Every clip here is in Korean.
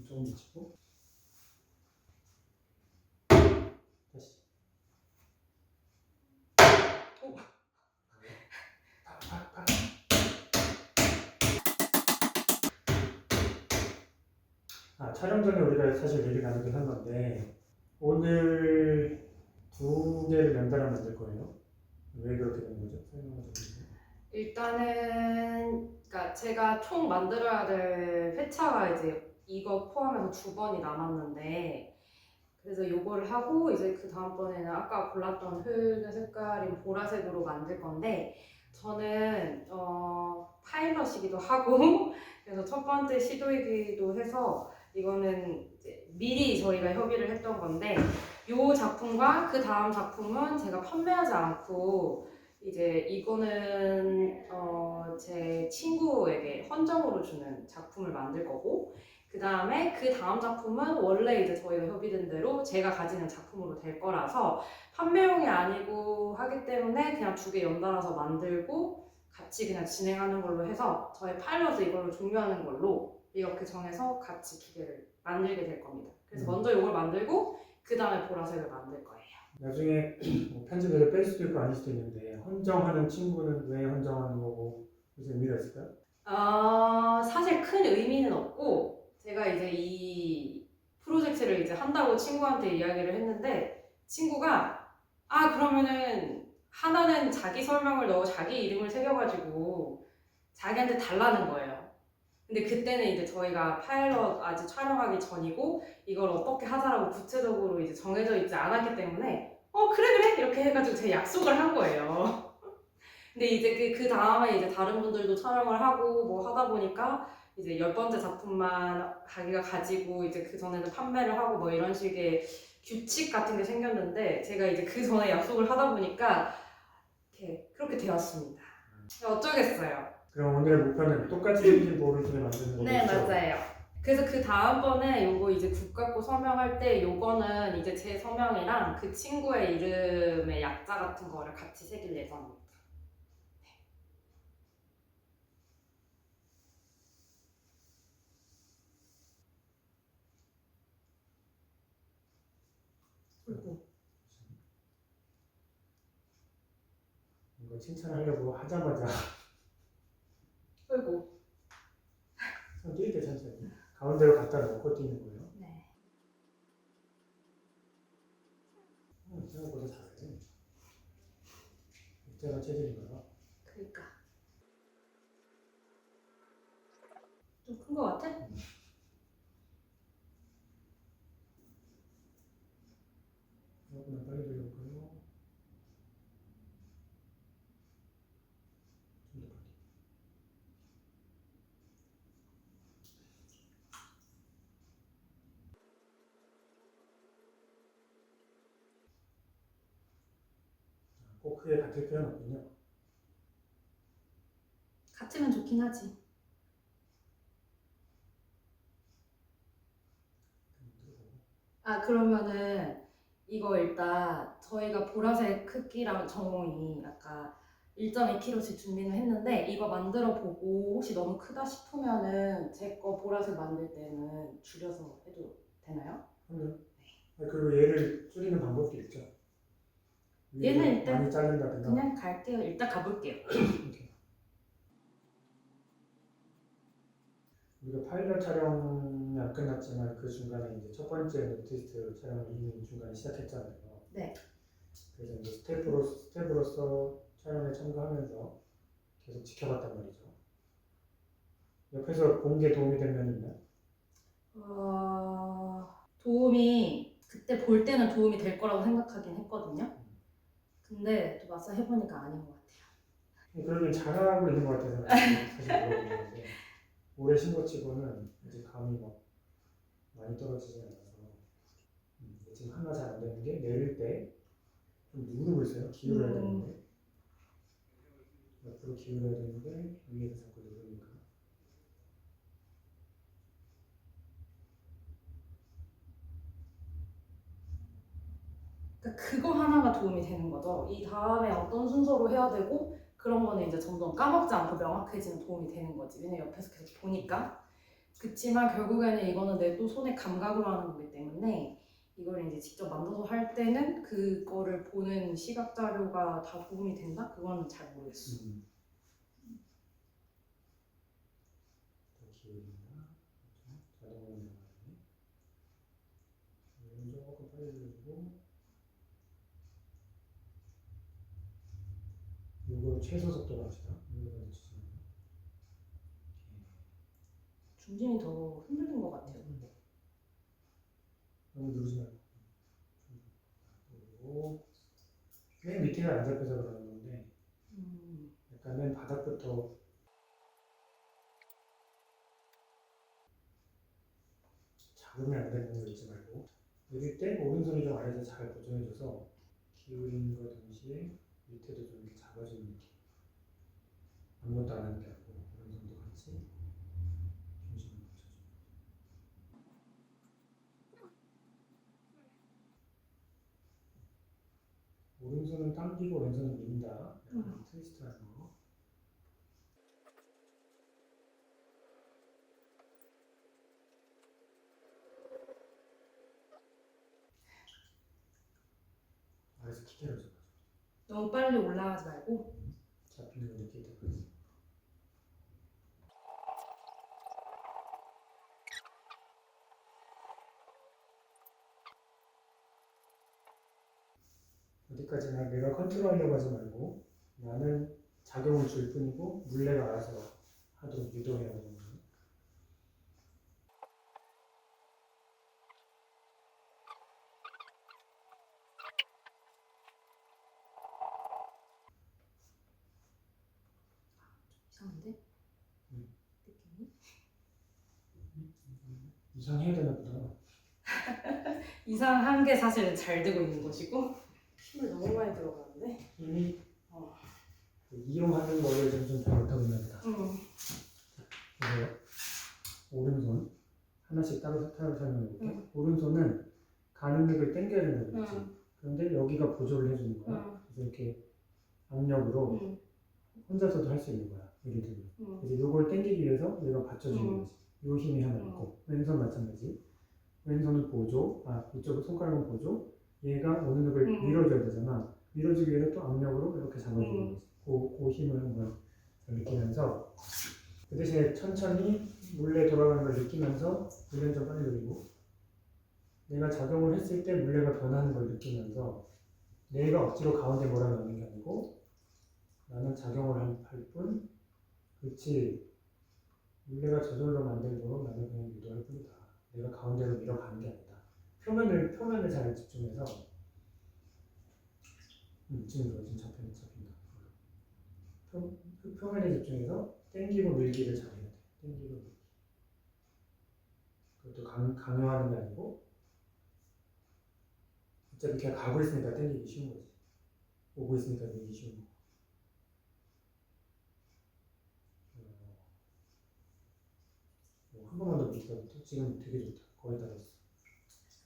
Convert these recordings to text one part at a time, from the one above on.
조금 붙이고 다시. 오. 팍팍팍. 촬영 전에 우리가 사실 얘기 나누긴 한 건데 오늘 2개를 연달아 만들 거예요. 왜 그렇게 된 거죠? 설명해 주세요. 일단은 그러니까 제가 총 만들어야 될 회차가 이제 이거 포함해서 2번이 남았는데, 그래서 요거를 하고 이제 그 다음번에는 아까 골랐던 흙의 색깔인 보라색으로 만들 건데, 저는 파일럿이기도 하고 그래서 첫 번째 시도이기도 해서 이거는 이제 미리 저희가 협의를 했던 건데, 요 작품과 그 다음 작품은 제가 판매하지 않고 이제 이거는 제 친구에게 헌정으로 주는 작품을 만들 거고, 그 다음에 그 다음 작품은 원래 이제 저희가 협의된 대로 제가 가지는 작품으로 될 거라서 판매용이 아니고 하기 때문에 그냥 2개 연달아서 만들고 같이 그냥 진행하는 걸로 해서 저희 파일럿을 이걸로 종료하는 걸로 이렇게 정해서 같이 2개를 만들게 될 겁니다. 그래서 먼저 이걸 만들고 그 다음에 보라색을 만들 거예요. 나중에 뭐 편집해서 뺄 수도 있고 아닐 수도 있는데 헌정하는 친구는 왜 헌정하는 거고 무슨 의미가 있을까요? 사실 큰 의미는 없고, 제가 이제 이 프로젝트를 이제 한다고 친구한테 이야기를 했는데 친구가 그러면은 하나는 자기 설명을 넣어 자기 이름을 새겨가지고 자기한테 달라는 거예요. 근데 그때는 이제 저희가 파일럿 아직 촬영하기 전이고 이걸 어떻게 하자라고 구체적으로 이제 정해져 있지 않았기 때문에 그래 이렇게 해가지고 제 약속을 한 거예요. 근데 이제 그 다음에 이제 다른 분들도 촬영을 하고 뭐 하다 보니까 이제 10번째 작품만 자기가 가지고 이제 그 전에는 판매를 하고 뭐 이런 식의 규칙 같은 게 생겼는데, 제가 이제 그 전에 약속을 하다 보니까 이렇게 그렇게 되었습니다. 어쩌겠어요. 그럼 오늘의 목표는 똑같이 생긴 볼을 두개 만드는 거죠? 네, 맞아요. 그래서 그 다음번에 요거 이제 국갖고 서명할 때 요거는 이제 제 서명이랑 그 친구의 이름의 약자 같은 거를 같이 새길 예정입니다. 이거 칭찬하려고 하자마자 아이고. 뛸 때 천천히 가운데로 갖다 놓고 뛰는 거예요. 네. 생각보다 잘해. 입자가 체질인가요? 그러니까 좀 큰 거 같아? 조금만 빨리 돌려볼까요? 좀 더 빨리. 꼭 크게 같을 필요는 없군요. 같으면 좋긴 하지. 그러면은 이거 일단 저희가 보라색 크기랑 정홍이 아까 1.2kg씩 준비는 했는데, 이거 만들어 보고 혹시 너무 크다 싶으면은 제 거 보라색 만들 때는 줄여서 해도 되나요? 그럼요. 그리고 얘를 줄이는 방법도 있죠. 얘는 일단 많이 자른다든가. 그냥 갈게요. 일단 가볼게요. 우리가 파일럿 촬영이 안 끝났지만 그 중간에 이제 첫 번째 노티스트 촬영을 이미 중간에 시작했잖아요. 네. 그래서 이제 스텝으로서 촬영에 참가하면서 계속 지켜봤단 말이죠. 옆에서 본 게 도움이 된 면이 있나요? 도움이 그때 볼 때는 도움이 될 거라고 생각하긴 했거든요. 근데 또 막상 해보니까 아닌 것 같아요. 그러긴 잘하고 있는 것 같아서 사실 물어보는데 올해 신고치고는 이제 감이 막 많이 떨어지지 않아서 지금 하나 잘 안 되는 게 내릴 때 좀 누르고 있어요. 기울여야 되는데 옆으로 기울여야 되는데 위에서 자꾸 누르니까. 그러니까 그거 하나가 도움이 되는 거죠. 이 다음에 어떤 순서로 해야 되고 그런 거는 이제 점점 까먹지 않고 명확해지는 도움이 되는 거지. 왜냐면 옆에서 계속 보니까. 그치만 결국에는 이거는 내 또 손의 감각으로 하는 거기 때문에 이걸 이제 직접 만들어서 할 때는 그거를 보는 시각 자료가 다 도움이 된다? 그거는 잘 모르겠어. 더 기울인다. 그렇죠? 자동으로 내려가네. 이건 조금 빨리 눌러주고 이거 최소 속도로 합시다. 이거 늦추지 말고. 중심이 더 흔들린 것 같아요. 너무 누르지 말고. 그리고 맨 밑에가 안 잡혀서 그러는 건데 약간 맨 바닥부터 잡으면 안 되는 거 잊지 말고 내릴 때 오른손이 좀 아래에서 잘 고정해줘서 기울이는 거 동시에 밑에도 좀 이렇게 잡아주는 느낌. 아무것도 안 하는 게 아니고 오른손도 같이 중심을 맞춰주고 오른손은 당기고 왼손은 민다. 약간 트위스트 하는 거. 아래에서 키게로 잡아줘. 너무 빨리 올라가지 말고. 잡히는 거 느낄 때까지. 어디까지나 내가 컨트롤하려고 하지 말고 나는 작용을 줄 뿐이고 물레가 알아서 하도록 유도해야 되는 거예요. 이상한데? 음. 느낌이? 이상해야 되나 보다. 이상한 게 사실은 잘 되고 있는 것이고 힘을 너무 많이 들어가는데. 힘이 어. 이용하는 거를 좀 잘못하고 있나 보다. 그래서 오른손 하나씩 따로 설명해 볼게. 오른손은 가는 력을 당겨야 된다고 그랬지. 그런데 여기가 보조를 해주는 거야. 그래서 이렇게 압력으로 혼자서도 할 수 있는 거야. 예를 들면. 그래서 이걸 당기기 위해서 얘가 받쳐주는 거지. 요 힘이 하나 있고 왼손 마찬가지. 왼손은 보조, 이쪽 손가락은 보조. 얘가 어느 력을 밀어줘야 되잖아. 밀어주기 위해서 또 압력으로 이렇게 잡아주는 거지. 그 힘을 한번 느끼면서 그 대신에 천천히 물레 돌아가는 걸 느끼면서 물레는 좀 빨리 돌리고 내가 작용을 했을 때 물레가 변하는 걸 느끼면서 내가 억지로 가운데 몰아넣는 게 아니고 나는 작용을 할 뿐 그렇지 물레가 저절로 만들도록 나는 그냥 유도할 뿐이다. 내가 가운데로 밀어가는 게 아니다. 표면을 잘 집중해서 지금 좋아. 지금 잡힌다. 표면에 집중해서 당기고 밀기를 잘해야 돼. 당기고 밀기. 그것도 강요하는 게 아니고 어차피 그냥 가고 있으니까 당기기 쉬운 거지. 오고 있으니까 밀기 쉬운 거. 한 번만 더 밑에부터. 지금 되게 좋다. 거의 다 됐어.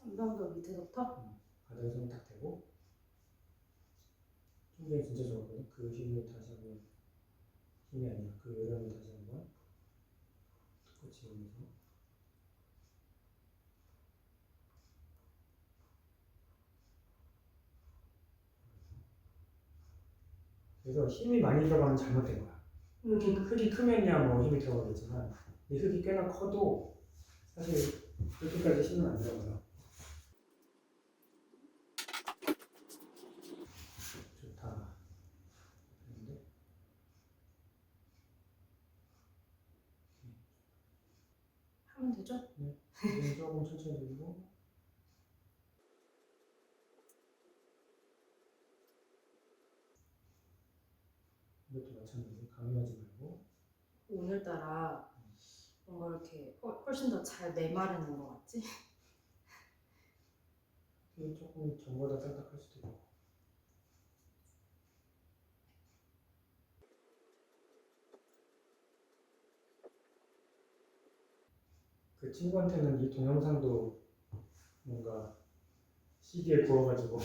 한 번 더 밑에부터? 바닥에 손 딱 대고 충전이 진짜 좋았거든. 그 힘을 다시 한번 힘이 아니라 그 요령을 다시 한번 툭 지우면서 그래서 힘이 많이 들어가면 잘못된 거야. 흙이 크면야 뭐 힘이 들어가겠지만 이 흙이 꽤나 커도 사실 그렇게까지 힘은 안 들어가요. 좋다. 그런데 하면 되죠? 네. 이제 조금 천천히 돌리고 이것도 마찬가지. 강요하지 말고 오늘따라 뭔가 이렇게 훨씬 더 잘 메마르는 것 같지? 이게 조금 전보다 딱딱할 수도 있고 그 친구한테는 이 동영상도 뭔가 CD에 구워가지고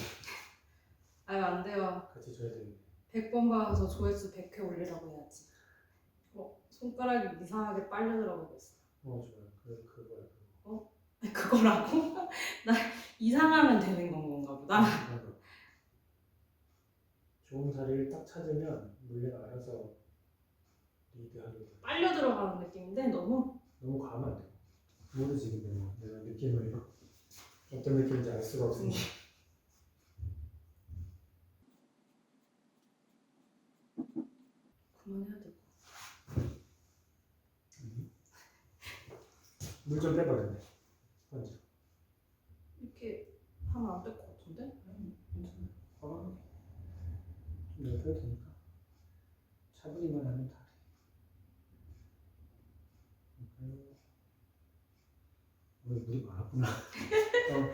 아유 안 돼요. 같이 줘야 되는데 100번 봐서 조회수 100회 올리라고 해야지. 손가락이 이상하게 빨려 들어가고 있어. 좋아요. 그거야. 그거. 그거라고? 나 이상하면 되는 건가 보다. 그런 거. 좋은 자리를 딱 찾으면 물레가 알아서 리드하게 돼. 빨려 들어가는 느낌인데 너무 너무 과하면 안 돼. 모르지 근데 내가 느낌을 어떤 느낌인지 알 수가 없으니. 그만해야 돼. 물 좀 빼봐 근데. 스펀지. 이렇게 하면 안 될 것 같은데? 괜찮아. 과감하게. 좀 넓혀도 되니까. 차분히만 하면 다 돼. 오늘 물이 많았구나.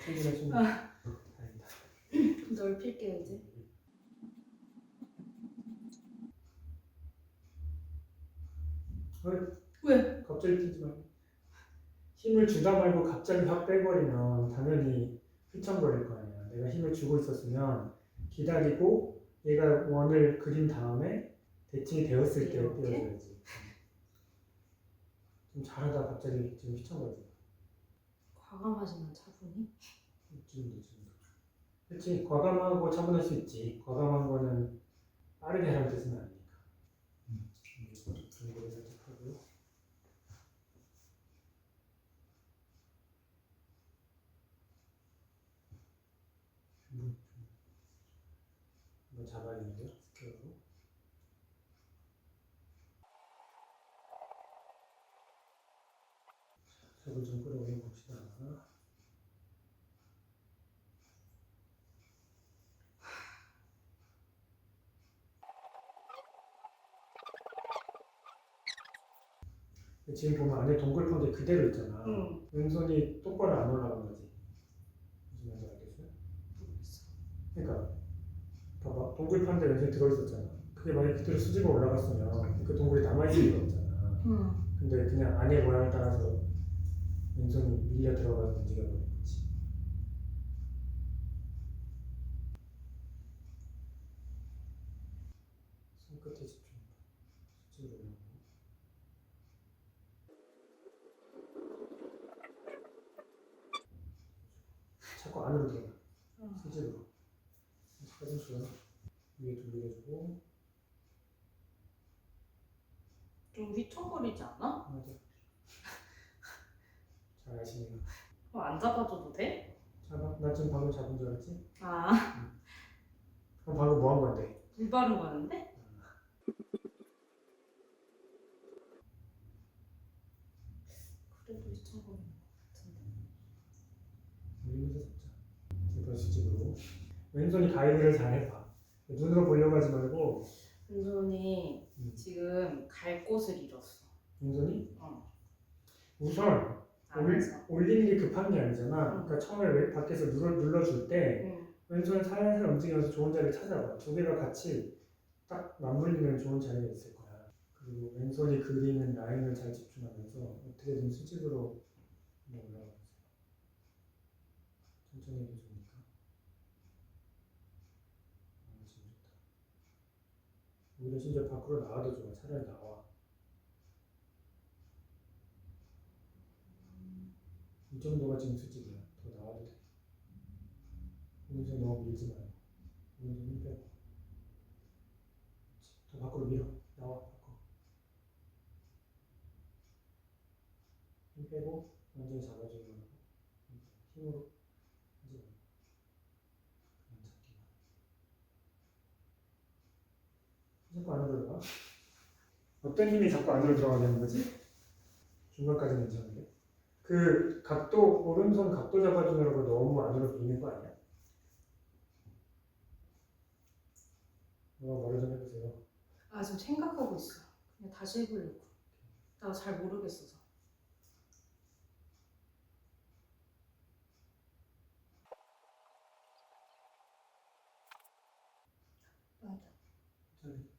충분해. 다행이다. 넓힐게요 이제. 왜? 갑자기 뛰지 마. 힘을 주다 말고 갑자기 확 빼버리면 당연히 휘청거릴 거 아니야. 내가 힘을 주고 있었으면 기다리고 얘가 원을 그린 다음에 대칭이 되었을 때 이렇게? 띄워줘야지. 좀 잘하다 갑자기 지금 휘청거리지. 과감하지만 차분히. 지금도. 그렇지. 과감하고 차분할 수 있지. 과감한 거는 빠르게 하라는 뜻은 아니니까. 중고를 살짝 하고요. 한번 잡아야겠는데요? 스퀘어로. 색을 좀 끌어올려 봅시다. 지금 보면 안에 동글펀데 그대로 있잖아. 응. 왼손이 똑바로 안 올라간 거지. 무슨 말인지 알겠어요? 모르겠어. 그러니까 봐봐, 동글펀데 왼손이 들어있었잖아. 그게 만약 그대로 수직으로 올라갔으면 그 동글이 남아있을 리가 없잖아. 응. 근데 그냥 안의 모양에 따라서 왼손이 밀려 들어가서 움직여버린 거지. 손끝에 집중해봐. 수직으로 올라가고. 자꾸 안으로 들어가. 수직으로. 사진 좋아. 위에 돌려주고. 좀 휘청거리지 않아? 맞아. 잘 아시네요. 그럼 안 잡아줘도 돼? 잡아? 나 지금 방금 잡은 줄 알았지? 아, 그럼 방금 뭐 한 건데? 물 바른 거는데? 그래도 휘청거리는 것 같은데. 올리면서 잡자. 제발 수직으로. 왼손이 가이드를 잘 해봐. 눈으로 보려고 하지 말고. 왼손이 음. 지금 갈 곳을 잃었어. 왼손이? 어. 우선 안에서. 올리는 게 급한 게 아니잖아. 그러니까 처음에 밖에서 눌러줄 때 응. 왼손을 살살 움직이면서 좋은 자리를 찾아봐. 두 개가 같이 딱 맞물리면 좋은 자리가 있을 거야. 그리고 왼손이 그리는 라인을 잘 집중하면서 어떻게든 수직으로 올라가보세요. 천천히 해도 좋으니까. 지금 좋다. 오히려 심지어 밖으로 나와도 좋아. 차라리 나와. 이 정도가 지금 수직이야. 더 나와도 돼. 오른손 너무 밀지 말고. 오른손 힘 빼고. 더 밖으로 밀어. 나와. 밖으로. 힘 빼고 완전히 잡아주기만 하고. 힘으로 하지 말고. 그냥 잡기만. 자꾸 안으로 들어가? 어떤 힘이 자꾸 안으로 들어가는 거지? 중간까지는 괜찮은데. 그 각도, 오른손 각도 잡아주느라고 너무 안으로 미는 거 아니야? 말을 좀 해보세요. 아, 지금 생각하고 있어. 그냥 다시 해보려고. 나 잘 모르겠어서. 맞아. 천천히.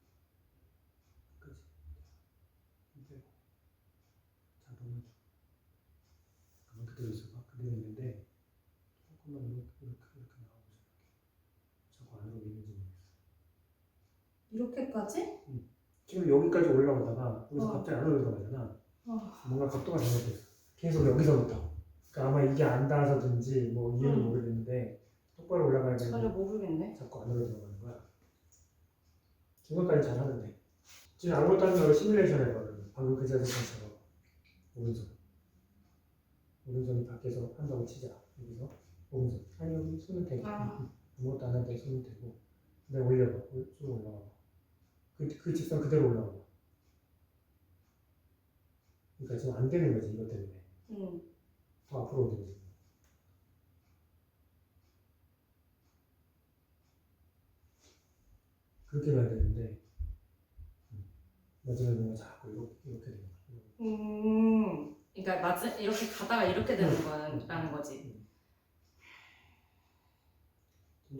끝까지. 힘 빼고. 잡으면 줘. 가만 그대로 있어봐. 그대로 있는데 조금만 이렇게 나와보자. 자꾸 안으로 미는지 모르겠어. 이렇게까지? 지금 여기까지 올라오다가 여기서 어. 갑자기 안으로 들어가잖아. 뭔가 각도가 잘못됐어. 계속 여기서부터. 그러니까 아마 이게 안 닿아서든지 뭐 이유는 모르겠는데 똑바로 올라가야 전혀 되는데 모르겠네. 자꾸 안으로 들어가는 거야. 중간까지 잘 하는데 지금 아무것도 하지 말고 시뮬레이션 해봐. 그러면. 방금 그 자세처럼 오른손이 밖에서 한다고 치자. 여기서 오른손 아니 여기 손을 대고 아무것도 안 하는데 손을 대고 내가 올려봐. 쭉 올라가 봐. 그 직선 그대로 올라가 봐. 그러니까 지금 안 되는 거지 이것 때문에. 더 앞으로 오는 거지. 그렇게 가야 되는데 마지막에 뭔가 자꾸 이렇게 되는 거야. 그러니까 이렇게 가다가 이렇게 되는 거라는 거지.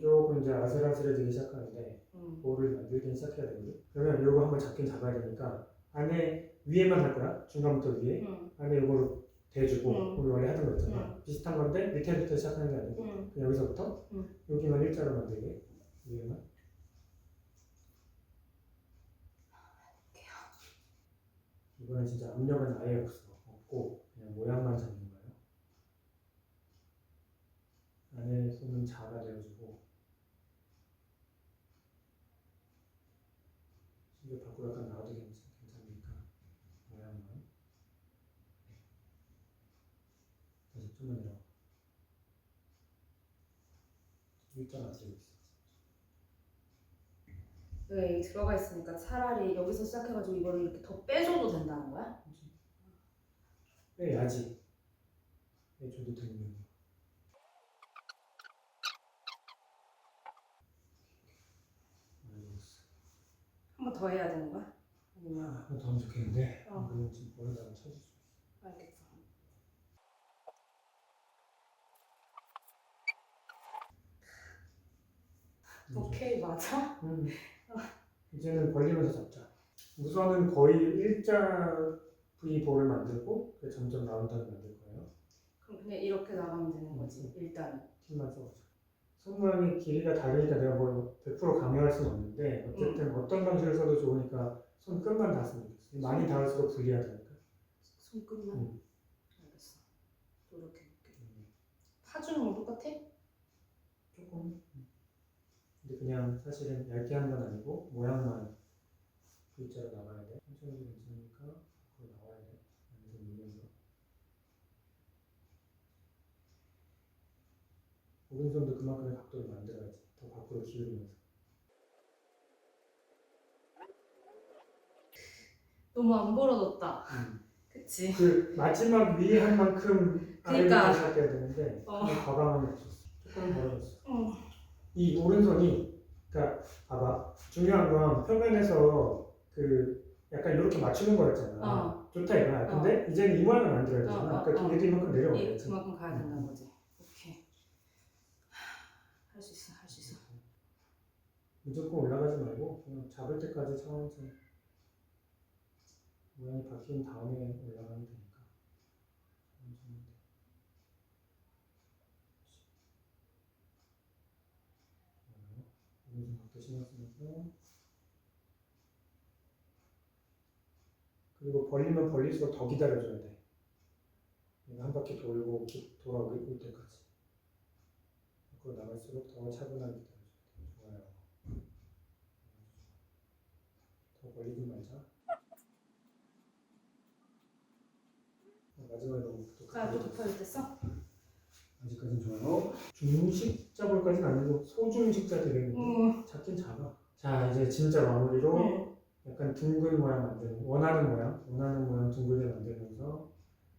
조금 이제 아슬아슬해지기 시작하는데 볼을 만들기 시작해야 되거든. 그러면 이거 한번 잡긴 잡아야 되니까 안에 위에만 할 거야. 중간부터 위에 안에 이거로 대주고 우리 원래 하던 거 있잖아. 비슷한 건데 밑에부터 시작하는 게 아니고 그냥 여기서부터 여기만 일자로 만들게. 위에만. 이번엔 진짜 압력은 아예 없고 그냥 모양만 잡는 거예요. 안에 손은 자가 되어주고 심지어 밖으로 약간 나와도 괜찮으니까 모양만. 다시 좀만 내려와. 일자로 안 되고 있어. 여기 들어가 있으니까 차라리 여기서 시작해가지고 이걸 이렇게 더 빼줘도 된다는 거야? 빼야지. 빼줘도 되는 거야. 한 번 더 해야 되는 거야? 아니면 한 번 더 하면 좋겠는데 어. 그건 지금 모르다가 찾을 수 있어. 알겠어. 오케이 맞아? 이제는 벌리면서 잡자. 우선은 거의 일자 V볼을 만들고 점점 라운드하게 만들 거예요. 그럼 그냥 이렇게 나가면 되는 거지 일단은. 팀만 써보자. 손 모양의 길이가 다르니까 내가 뭐 100% 강요할 수는 없는데 어쨌든 어떤 방식을 써도 좋으니까 손 끝만 닿았으면 좋겠어. 많이 닿을수록 불리하다니까. 손끝만? 알겠어. 노력해볼게. 파주는 건 똑같아? 조금. 근데 그냥 사실은 얇게 하는 건 아니고 모양만 V자로 나가야 돼. 천천히 괜찮으니까 앞으로 나와야 돼. 안에서 밀면서. 오른손도 그만큼의 각도를 만들어야지. 더 밖으로 기울이면서. 너무 안 벌어졌다. 그치? 그 마지막 위에 한 만큼 그러니까. 아래로 시작해야 되는데 과감함이 없었어. 조금 벌어졌어. 이 오른손이 그러니까 봐봐. 중요한 건 표면에서 그 약간 이렇게 맞추는 거였잖아. 좋다 이거야. 근데 이제는 이 모양을 만들어야 되잖아. 그러니까 얘도 이만큼 내려와야지. 그만큼 가야 된다는 거지. 오케이. 할 수 있어, 할 수 있어. 무조건 올라가지 말고 그냥 잡을 때까지 천천히 모양이 바뀐 다음에 올라가면 되니까. 천천히. 오른손 각도 신경 쓰면서. 그리고 벌리면 벌릴수록 더 기다려줘야 돼. 얘가 한 바퀴 돌고 돌아올 때까지. 밖으로 나갈수록 더 차분하게 기다려줘야 돼. 좋아요. 더 벌리지 말자. 마지막에 너무 또 높아졌어? 아직까지는 좋아요. 중식자볼까지는 아니고 소중식자 되겠는데 작긴 작아. 자 이제 진짜 마무리로 약간 둥근 모양 만드는 원하는 모양 둥글게 만들면서.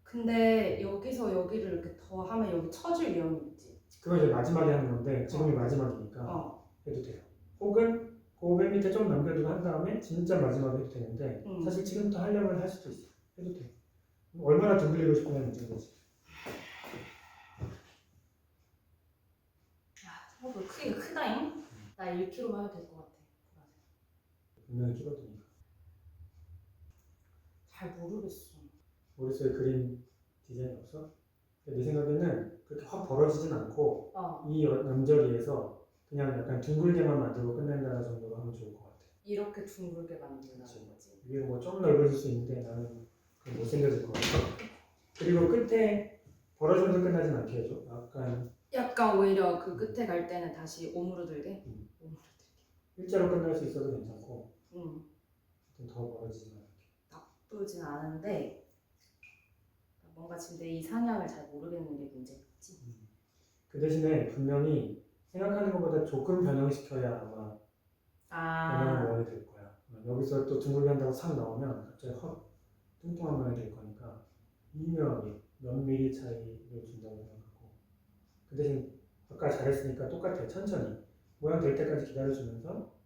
근데 여기서 여기를 이렇게 더 하면 여기 처질 위험이 있지. 그거 이제 마지막에 하는 건데 지금이 마지막이니까 해도 돼요. 혹은 그맨 밑에 좀 남겨두고 한 다음에 진짜 마지막에 해도 되는데 사실 지금부터 하려면 할 수도 있어. 해도 돼. 얼마나 둥글리고 싶으면 문제인 거지. 생각보다 크기가 크다잉? 나 1kg만 해도 될 것 같아. 분명히 줄어드니까. 잘 모르겠어. 머릿속에 그린 디자인 없어? 내 생각에는 그렇게 확 벌어지진 않고 이 남절이에서 그냥 약간 둥글게만 만들고 끝낸다는 정도로 하면 좋을 것 같아. 이렇게 둥글게 만든다는 거지. 위로 뭐 좀 넓어질 수 있는데 나는 그럼 못생겨질 것 같아. 그리고 끝에 벌어져서 끝나진 않게 해줘. 약간 오히려 그 끝에 갈 때는 다시 오므러들게. 오므러들게. 일자로 끝날 수 있어도 괜찮고 음. 좀 더 벌어지지 않게. 나쁘진 않은데 뭔가 지금 내 이상향을 잘 모르겠는 게 문제겠지. 그 대신에 분명히 생각하는 것보다 조금 변형시켜야 아마 변형의 모양이 될 거야. 여기서 또 둥글게 한다고 싹 나오면 갑자기 확 뚱뚱한 모양이 될 거니까 미묘하게 몇 미리 차이를 준다고 생각하고 그 대신 아까 잘했으니까 똑같아. 천천히 모양 될 때까지 기다려주면서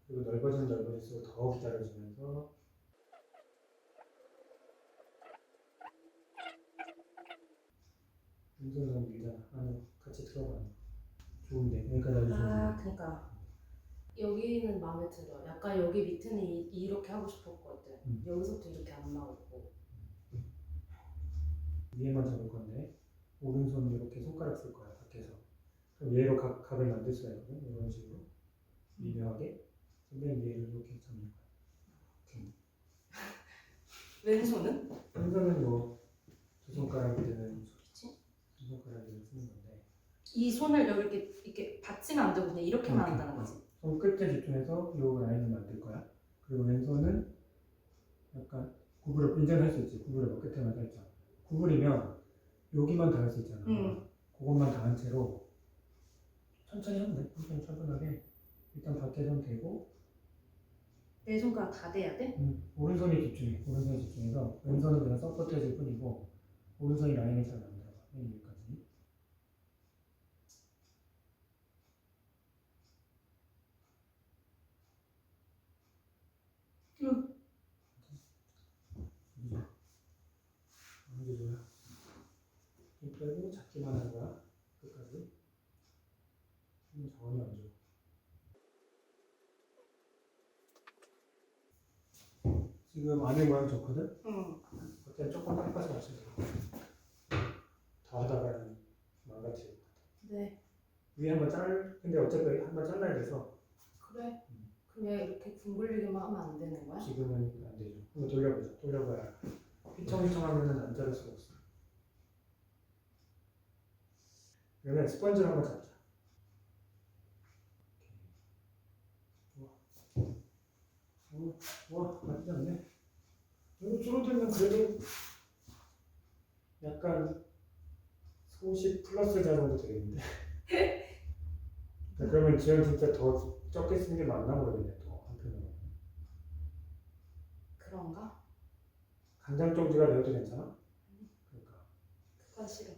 그리고 넓어지면 넓어질수록 더 기다려주면서 왼손 너무 밀잖아. 아니 같이 들어가. 좋은데 여기까지 아주 좋은데. 그러니까 여기는 마음에 들어. 약간 여기 밑에는 이렇게 하고 싶었거든. 여기서부터 이렇게 안 나오고. 위에만 잡을 건데 오른손 이렇게 손가락 쓸 거야 밖에서. 그럼 얘로 각을 만들 수가 있거든. 이런 식으로 미묘하게. 근데 얘를 이렇게 잡는 거야. 이렇게. 왼손은? 왼손은 뭐 두 손가락이든 두 손가락이든 쓰는 건데. 이 손을 여기 이렇게 받치면 안 되고 그냥 이렇게만 한다는 거지. 손 끝에 집중해서 이 라인을 만들 거야. 그리고 왼손은 약간 구부려 인정할 수 있지. 구부려 끝에만 살짝. 구부리면 여기만 닿을 수 있잖아. 그것만 닿은 채로 천천히 하면 돼. 천천히 차분하게 일단 밖에 좀 대고 내 손가락 다 대야 돼? 오른손이 집중해. 오른손이 집중해서 왼손은 그냥 서포트해줄 뿐이고 오른손이 라인을 잘 만들어. 맨 위까지. 아주 좋아. 힘 빼고 잡기만 하는 거야. 끝까지. 힘 전혀 안 줘. 지금 안에 모양 좋거든? 그때 조금 깎아서 맞춰줘. 더 하다가 망가뜨릴 것 같아. 네. 위에 한번 근데 어차피 한번 잘라야 돼서. 그래. 그냥 이렇게 둥글리기만 하면 안 되는 거야? 지금은 안 되죠. 한번 돌려보자. 돌려봐야. 휘청휘청하면은 안 자를 수가 없어. 그러면 스펀지를 한번 잡자. 와, 맞지 않네. 이거 줄어들면 그래도 약간 소식 플러스 자 정도 되겠는데. 그러면 지금 진짜 더 적게 쓰는 게 맞나 모르겠네. 또 한편으로. 그런가? 간장 종지가 되어도 괜찮아? 그러니까. 그건 싫어.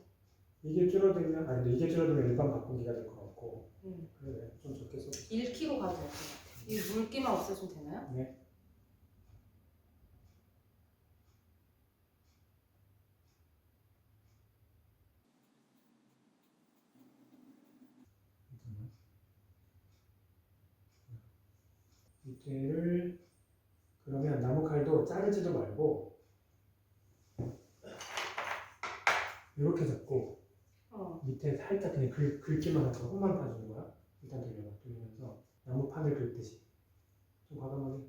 이게 줄어들면 근데 이게 줄어들면 일반 바꾸기가 될 것 같고. 그래 좀 적게 써. 1kg 가도 될 것 같아. 이 물기만 없애주면 되나요? 네. 밑에를 그러면 나무칼도 자르지도 말고 이렇게 잡고 밑에 살짝 그냥 긁기만 하고 홈만 파주는 거야. 일단 돌리면서 나무판을 긁듯이 좀 과감하게.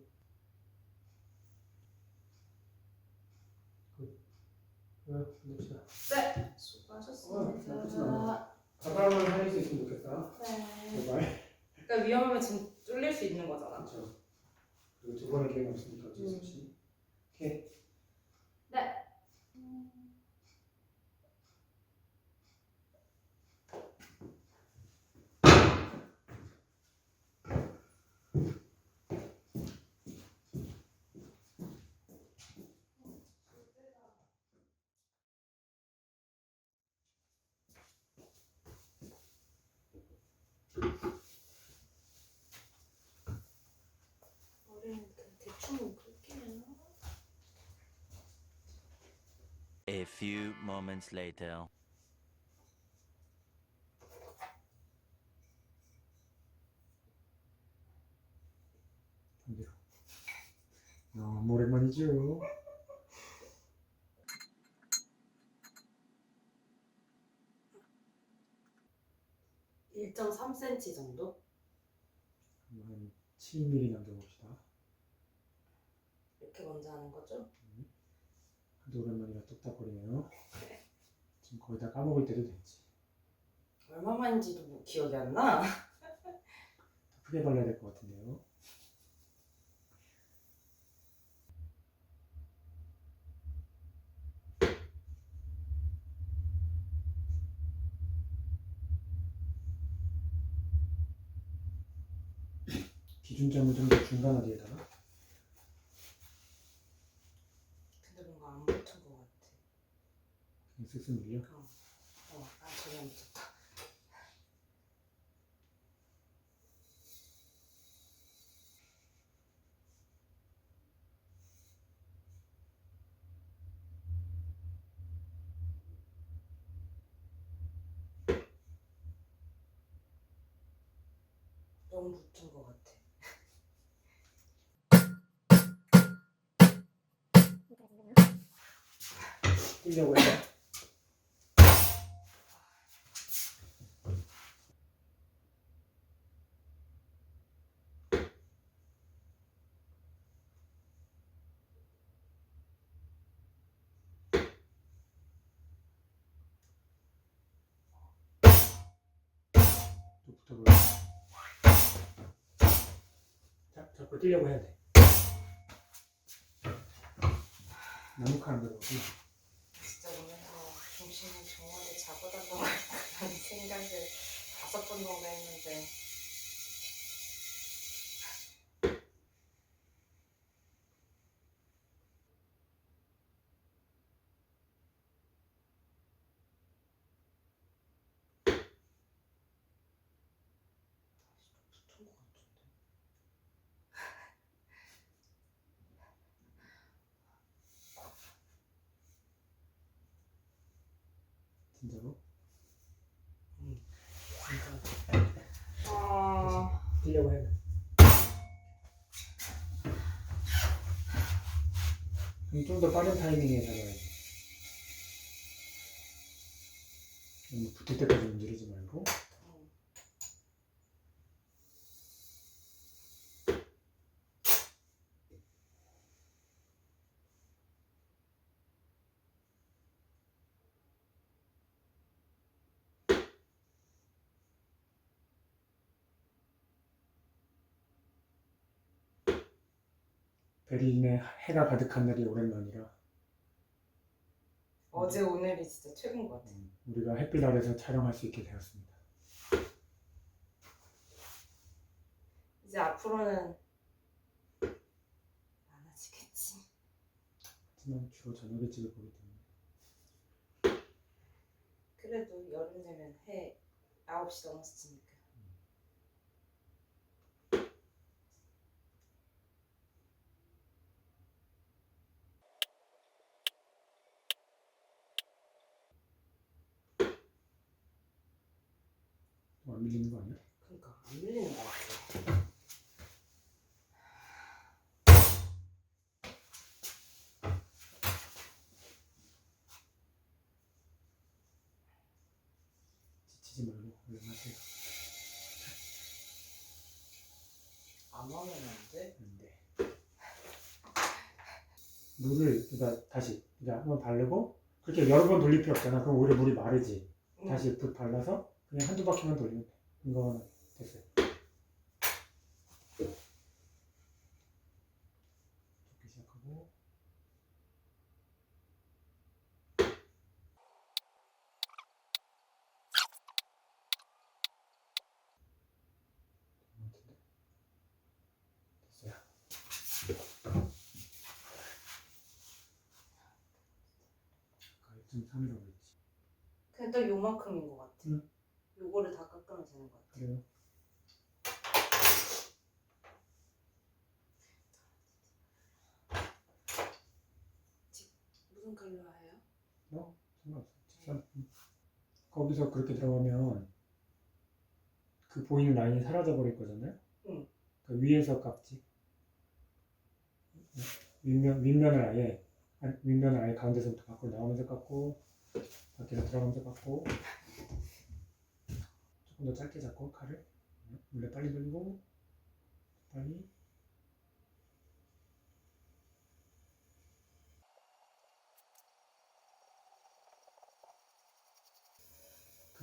봅시다. 네. 수고하셨습니다. 나쁘진 않아. 가방을 살릴 수 있으면 좋겠다. 네. 제발. 그러니까 위험하면 지금 뚫릴 수 있는 거잖아. 그렇죠. 그리고 두 번의 기회가 없으니까 어쩔 수 없이. 오케이. 네. 머리는 대충 긁기는. A few moments later. 너무 오랜만이죠. 1.3cm 정도? 한 7mm 남겨봅시다. 이렇게 먼저 하는 거죠? 하도 오랜만이라 뚝딱거리네요. 지금 거의 다 까먹을 때도 됐지. 얼마만인지도 뭐 기억이 안 나. 크게 발라야 될 것 같은데요. 기준점을 좀 더 중간 어디에다가. 근데 뭔가 안 붙은 것 같아. 그냥 쓱쓱 밀려. 전혀 안 붙었다. 너무 붙은 것 같아. 뛰려고 해서. 또 붙어보여. 자, 자꾸 뛰려고 해야 돼. 나무카는 데로 오지. 진짜 오면서 중심을 정확하게 잡아달라고 하는 생각을 5번 정도 했는데 붙은 것 같은데. 진짜로. 진짜. 뛰려고 해야 돼. 그럼 좀 더 빠른 타이밍에 잡아야지. 너무 붙을 때까지 문지르지 말고. 베를린에 해가 가득한 날이 오랜만이라 어제 오늘이 진짜 최고인 것 같아. 우리가 햇빛 아래서 촬영할 수 있게 되었습니다. 이제 앞으로는 많아지겠지. 하지만 주로 저녁에 찍을 거기 때문에. 그래도 여름 되면 해 9시 넘어서 지니까. 안 밀리는 거 아니야? 그러니까 안 밀리는 것 같아. 지치지 말고 얼른 하세요. 안 하면 안 돼? 안 돼. 물을 그러니까 다시 그러니까 한번 바르고 그렇게 여러 번 돌릴 필요 없잖아. 그럼 오히려 물이 마르지. 다시 붓 발라서 그냥 한두 바퀴만 돌리면 돼. 이거는 됐어요. 좋게 시작하고 됐어요. 아까 1.3이라고 했지. 그냥 딱 요만큼인 것 같아. 응. 요거를 다 깎으면 되는 것 같아. 그래요. 무슨 컬러 해요? 상관없어. 직선. 거기서 그렇게 들어가면 그 보이는 라인이 사라져 버릴 거잖아요. 응. 그 위에서 깎지. 윗면을 아예 가운데서부터 밖으로 나오면서 깎고 밖에서 들어가면서 깎고 조금 더 짧게 잡고 칼을 물에 빨리 돌리고 빨리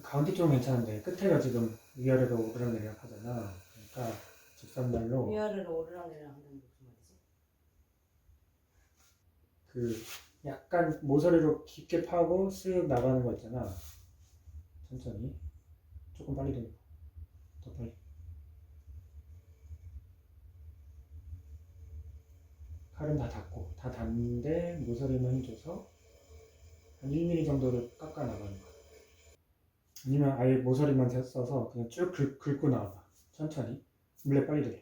가운데 쪽은 괜찮은데 끝에가 지금 위아래로 오르락내리락 하잖아. 그러니까 직선날로 위아래로 오르락내리락 한다는 게 무슨 말이지? 그 약간 모서리로 깊게 파고 쓱 나가는 거 있잖아. 천천히. 조금 빨리 돌려. 더 빨리. 칼은 다 닿고 다 닿는데 모서리만 힘줘서 한 1mm 정도를 깎아 나가는 거야. 아니면 아예 모서리만 써서 그냥 쭉 긁고 나와봐. 천천히. 물레 빨리 돌려.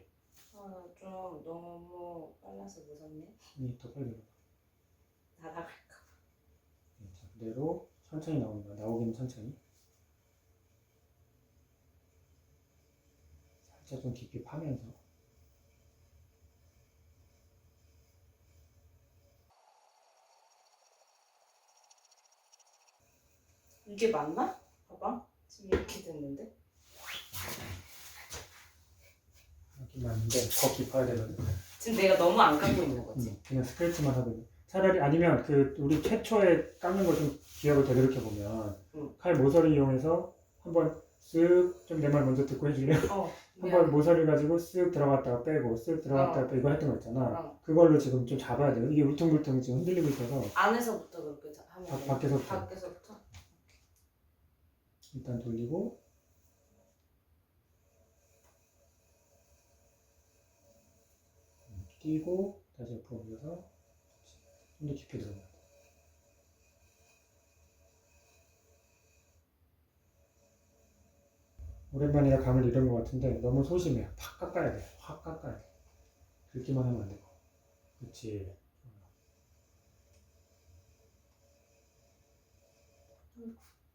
좀 너무 빨라서 무섭네. 아니, 더 빨리 돌려. 날아갈까. 자, 그대로 천천히 나오는 거야. 나오기는 천천히. 살짝 좀 깊이 파면서. 이게 맞나? 봐봐. 지금 이렇게 됐는데. 이렇게 맞는데 더 깊어야 되거든. 지금 내가 너무 안 깎고 있는 거지. 그냥 스크래치만 하거든. 차라리 아니면 그 우리 최초에 깎는 걸 좀 기억을 되돌이켜 보면 칼 모서리 이용해서 한번 쓱 좀 내 말 먼저 듣고 해줄래? 한번 모서리 가지고 쓱 들어갔다가 빼고 쓱 들어갔다가 빼고 했던 거 있잖아. 그걸로 지금 좀 잡아야 돼. 이게 울퉁불퉁 지금 흔들리고 있어서. 안에서부터 그렇게 하면 돼. 밖에서부터. 밖에서부터. 일단 돌리고 끼고 다시 옆으로 올려서 좀 더 깊이 들어가야 돼. 오랜만이라 감을 잃은 것 같은데 너무 소심해. 팍 깎아야 돼. 확 깎아야 돼. 긁기만 하면 안 되고. 그렇지.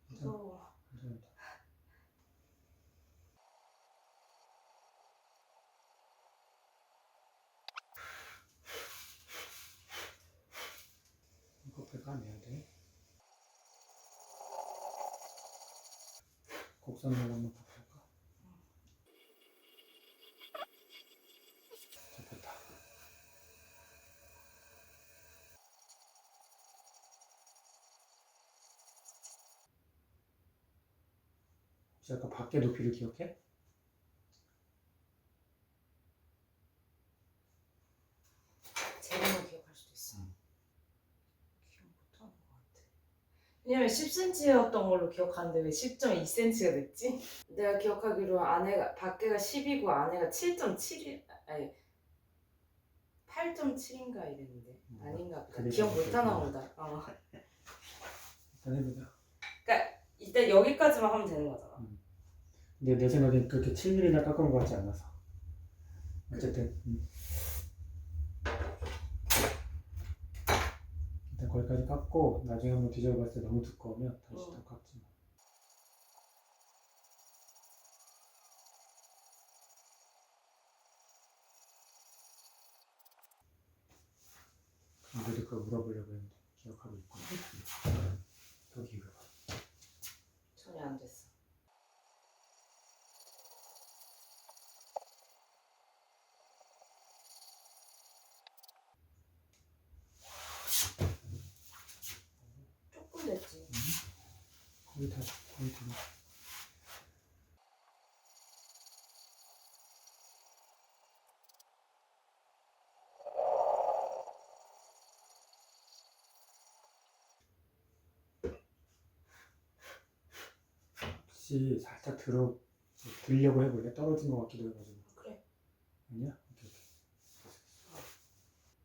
무서워. 이거 까내야 돼. 곡선으로 한번 바꿀까? 잡혔다. 혹시 아까 밖에 높이를 기억해? 재능을 기억할 수도 있어. 기억 못하는 것 같아. 왜냐면 10cm였던 걸로 기억하는데 왜 10.2cm가 됐지? 내가 기억하기로 안에가 밖에가 10이고 안에가 7.7이 아니 8.7인가 이랬는데 아닌가 보다. 기억 못하나 보다. 일단 해보자. 그러니까 일단 여기까지만 하면 되는 거잖아. 근데 내 생각엔 그렇게 7mm나 깎은 것 같지 않아서. 어쨌든 일단 거기까지 깎고 나중에 한번 뒤져봤을 때 너무 두꺼우면 다시 더 깎지 뭐. 근데도 그거 물어보려고 했는데 기억하고 있고. 더 기울여. 전혀 안 됐어. 조금 됐지. 거의 다 거의 다. 혹시 살짝 들려고 해볼래? 떨어진 것 같기도 해가지고. 그래. 아니야? 오케이.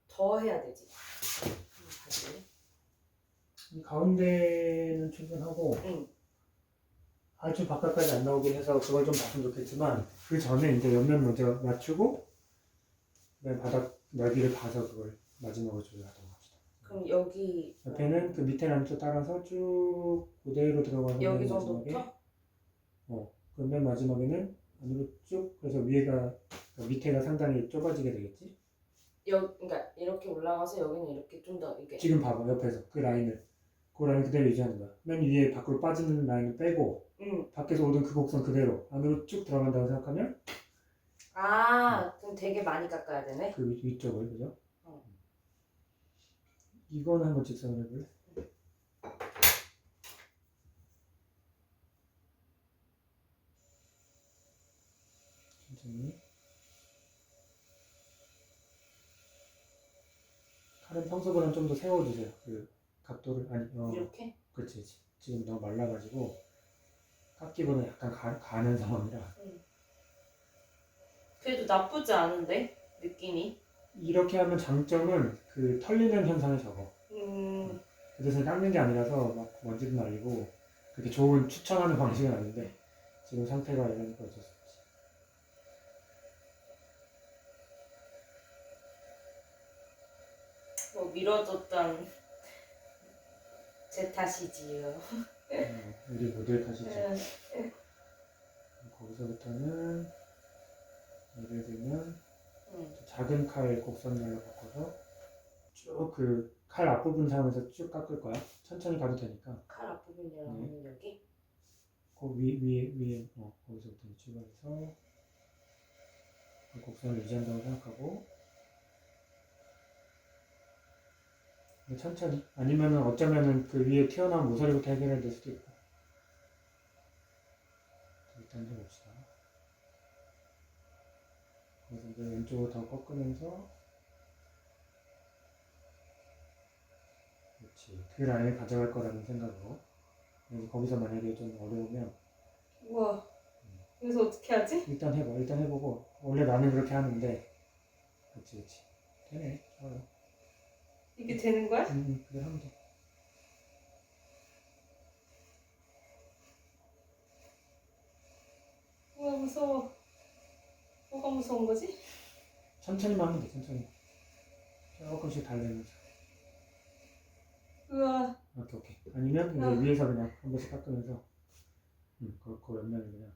더 해야 되지. 다시. 이 가운데는 충분하고 아주 바깥까지 안 나오긴 해서 그걸 좀 봤으면 좋겠지만 그 전에 이제 옆면 먼저 맞추고 그다음에 바닥 넓이를 봐서 그걸 마지막으로 조절하도록 합시다. 그럼 여기 옆에는 그 밑에 남쪽 따라서 쭉 그대로 들어가서 여기 맨 정도부터? 그 맨 마지막에는 안으로 쭉 그래서 위에가 밑에가 상당히 좁아지게 되겠지? 그러니까 이렇게 올라가서 여기는 이렇게 좀 더 이렇게. 지금 봐봐 옆에서 그 라인 그대로 유지하는 거야. 맨 위에 밖으로 빠지는 라인을 빼고 밖에서 오던 그 곡선 그대로 안으로 쭉 들어간다고 생각하면 그럼 되게 많이 깎아야 되네. 그 위쪽을 그죠? 이거는 한번 직선을 해볼래? 칼은 평소보다는 좀 더 세워주세요. 그 각도를 아니 이렇게? 그렇지. 지금 너무 말라가지고 깎기보다 약간 가는 상황이라 그래도 나쁘지 않은데 느낌이. 이렇게 하면 장점은 그 털리는 현상이 적어. 그 대신 깎는 게 아니라서 막 먼지도 날리고 그렇게 좋은 추천하는 방식은 아닌데 지금 상태가 이러니까 어쩔 수 없지. 뭐 미뤄졌던 제 탓이지요. 우리 모두의 탓이지. 거기서부터는 예를 들면 작은 칼 곡선날로 바꿔서 쭉 그 칼 앞부분 사용해서 쭉 깎을 거야. 천천히 가도 되니까. 칼 앞부분이랑 여기? 그 위에 거기서부터 출발해서 그 곡선을 유지한다고 생각하고 근데 천천히 아니면은 어쩌면은 그 위에 튀어나온 모서리부터 해결해야 될 수도 있고 일단 좀 봅시다. 그래서 이제 왼쪽으로 더 꺾으면서 그렇지 그 라인을 가져갈 거라는 생각으로 그래서 거기서 만약에 좀 어려우면 우와. 그래서 어떻게 하지? 일단 해보고 원래 나는 그렇게 하는데 그렇지 되네 좋아요. 이게 되는 거야? 그대로 하면 돼. 우와 무서워. 뭐가 무서운 거지? 천천히만 하면 돼 천천히 조금씩 달래면서 우와. 오케이 아니면 이제 위에서 그냥 한 번씩 깎으면서 그 옆면을 그냥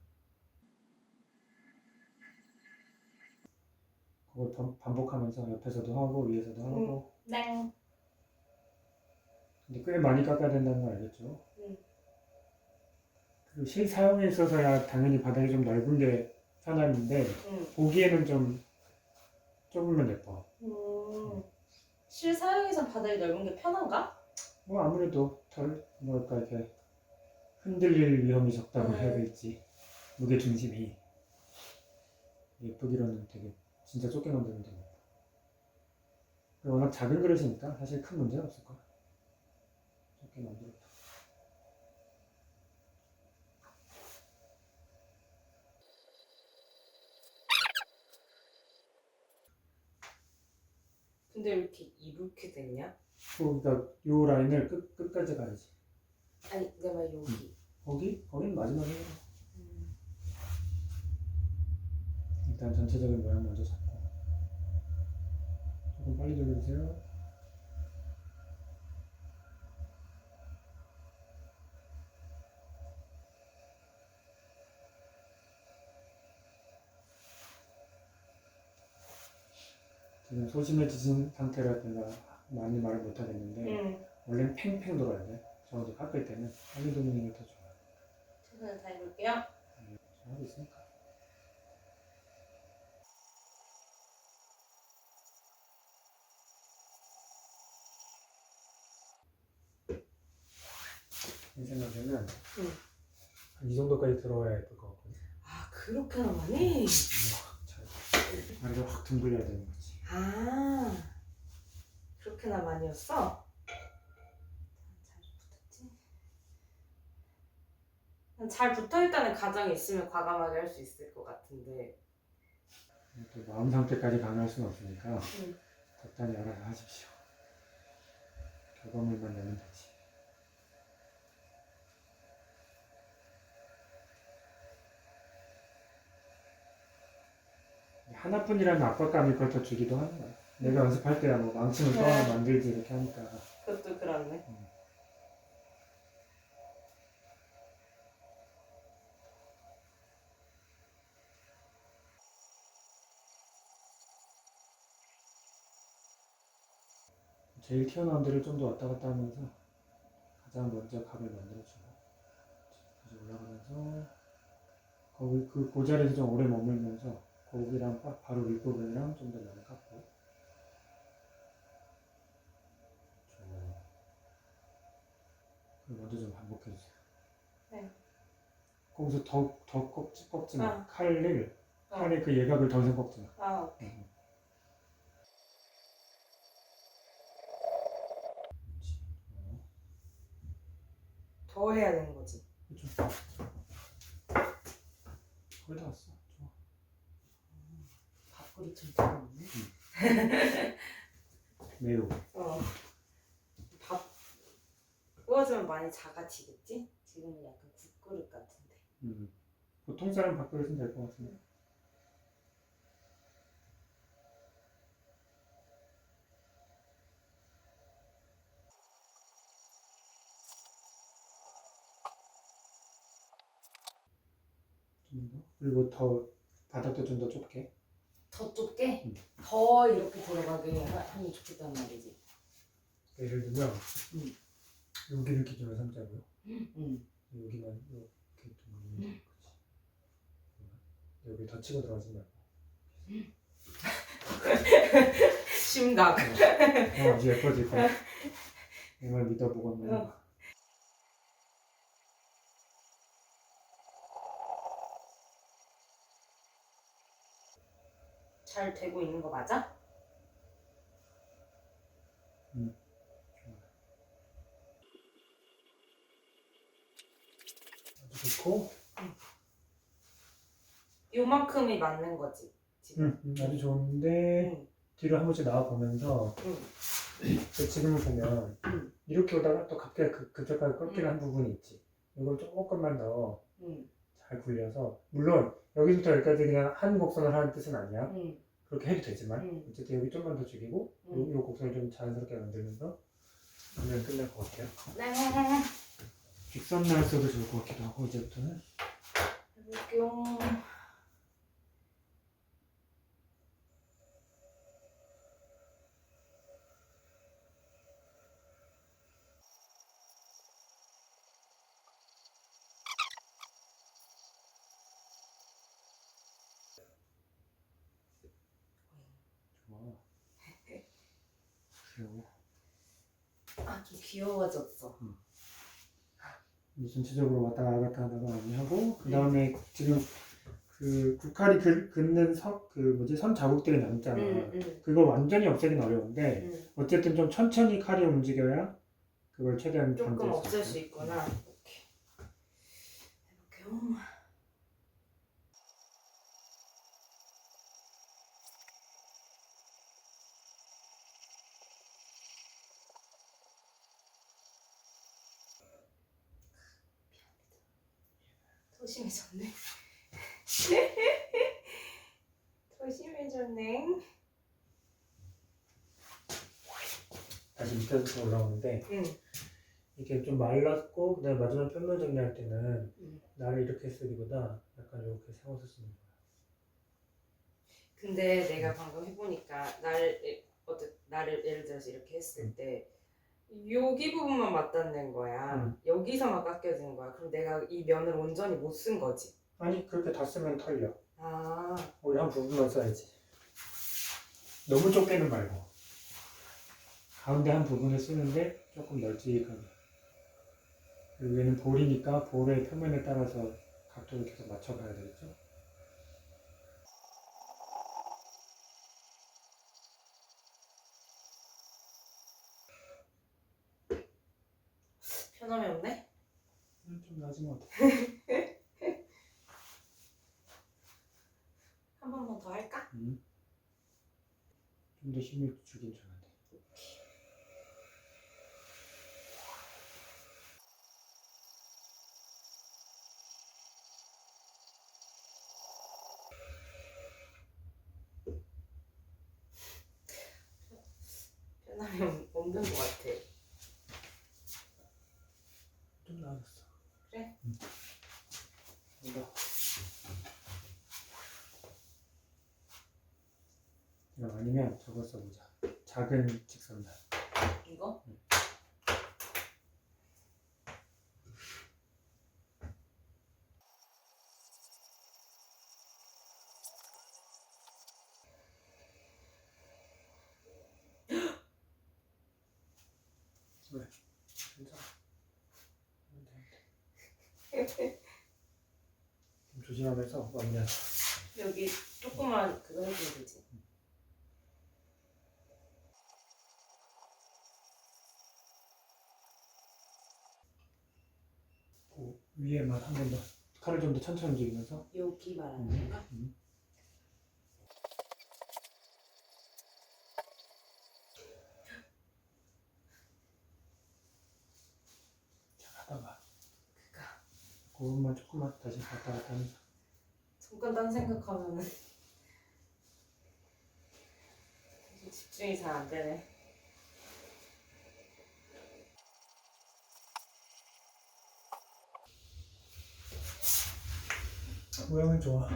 그걸 반복하면서 옆에서도 하고 위에서도 하고 땡. 근데 꽤 많이 깎아야 된다는 걸 알겠죠? 그 실사용에 있어서야 당연히 바닥이 좀 넓은 게 편한데 보기에는 좀 좁으면 예뻐. 실 사용해서 바닥이 넓은 게 편한가? 뭐 아무래도 덜 뭐랄까 이렇게 흔들릴 위험이 적다고 해야 될지 무게 중심이 예쁘기로는 되게 진짜 좁게 만들면 되고 워낙 작은 그릇이니까 사실 큰 문제는 없을 거야. 좁게 만들었다. 근데 왜 이렇게 됐냐? 그러니까 요 라인을 끝까지 가야지. 아니 내 말 여기. 거긴 마지막에 해라. 일단 전체적인 모양 먼저 잡고 조금 빨리 돌려주세요. 지금 소심해지신 상태라 내가 많이 말을 못하겠는데 원래는 팽팽 돌아야 돼. 저도 깎을 때는 빨리 돌리는 게 더 좋아요. 최선을 다해볼게요. 잘하고 있으니까. 내 생각에는 한 이 정도까지 들어와야 예쁠 것 같거든. 아 그렇게나 많이? 아래로 확 둥글려야 되는 거지. 아 그렇게나 많이였어? 잘 붙어있다는 가정이 있으면 과감하게 할 수 있을 것 같은데 또 마음 상태까지 강요할 수는 없으니까 적당히 알아서 하십시오. 결과물만 내면 되지. 하나뿐이라는 압박감이 그걸 더 주기도 하는 거야. 내가 연습할 때야 뭐 망치는 또 하나 만들지 이렇게 하니까. 그것도 그렇네. 제일 튀어나온 데를 좀 더 왔다 갔다 하면서 가장 먼저 각을 만들어주고 다시 올라가면서 거기 그 자리에서 좀 오래 머물면서 거기랑 바로 윗부분이랑 좀 더 많이 깎고 좋아요. 그럼 먼저 좀 반복해주세요. 네. 거기서 더 꺾지 마. 아. 칼의 그 예각을 더 이상 꺾지 마. 아 오케이. 더 해야 되는 거지. 그쵸? 거의 다 왔어. 좋아. 밥그릇을 들어놓네. 매우. 밥 구워주면 많이 작아지겠지? 지금은 약간 국그릇 같은데. 보통 사람 밥그릇은 될 것 같은데. 좀 더. 그리고 더 바닥도 좀 더 좁게. 더 좁게? 음. 더 이렇게 들어가게 하면 좋겠단 말이지. 예를 들면 음. 여기를 기준으로 삼자고요. 응. 여기만 이렇게 좀 거지. 여기 더 치고 들어가지 말고. 심각. 아주 예뻐질 거야. 정말 믿어보겠네. 잘 되고 있는 거 맞아? 아주 좋고. 요만큼이 맞는 거지 지금. 아주 좋은데 응. 뒤로 한 번씩 나와 보면서 지금 보면 이렇게 오다가 또 갑자기 그쪽까지 꺾이는 한 부분이 있지. 이걸 조금만 더 잘 굴려서, 물론 여기부터 여기까지 그냥 한 곡선을 하는 뜻은 아니야. 그렇게 해도 되지만 어쨌든 여기 좀만 더 죽이고 이 곡선을 좀 자연스럽게 만들면서 하면 끝날 것 같아요. 네. 직선 나왔어도 좋을 것 같기도 하고 이제부터는. 해볼게요. 좋아. 귀여워. 좀 귀여워졌어. 이제 전체적으로 왔다 갔다 하다가 많이 하고, 그 다음에 지금 그 국칼이 긋는 선 자국들이 남잖아. 그걸 완전히 없애기는 어려운데 어쨌든 좀 천천히 칼이 움직여야 그걸 최대한 조금 방지할 없앨 수 수 있고. 있구나. 이렇게 해볼게요. 소심해졌네. 소심해졌네. 다시 밑에부터 올라오는데 응. 이게 좀 말랐고, 그다음에 마지막 편면 정리할 때는 나를 이렇게 쓰기보다 약간 이렇게 세워서 쓰는 거야. 근데 내가 방금 해보니까 나를 예를 들어서 이렇게 했을 때 여기 부분만 맞닿는 거야. 여기서만 깎여진 거야. 그럼 내가 이 면을 온전히 못 쓴 거지. 아니, 그렇게 다 쓰면 털려. 아. 우리 한 부분만 써야지. 너무 좁게는 말고 가운데 한 부분을 쓰는데 조금 널찍하게. 그리고 얘는 볼이니까 볼의 표면에 따라서 각도를 계속 맞춰가야 되겠죠. 편함이 없네? 좀 나아진 것 같아. 한 번만 더 할까? 좀 더 힘을 주긴 줘야 돼. 편함이 없는 것 같아. 좀 나아졌어. 그래? 이거. 아니면 저거 써보자. 작은 직선단. 이거? 왜? 괜찮아. 좀 조심하면서 마무리하자. 여기 조그만 그거 해주면 되지. 위에만 한 번 더. 칼을 좀 더 천천히 움직이면서. 여기 말하는 건가? 잘 하다가. 그것만 조금만 다시 왔다 갔다 하면서. 잠깐 딴 생각하면은 집중이 잘 안 되네. 모양은 좋아.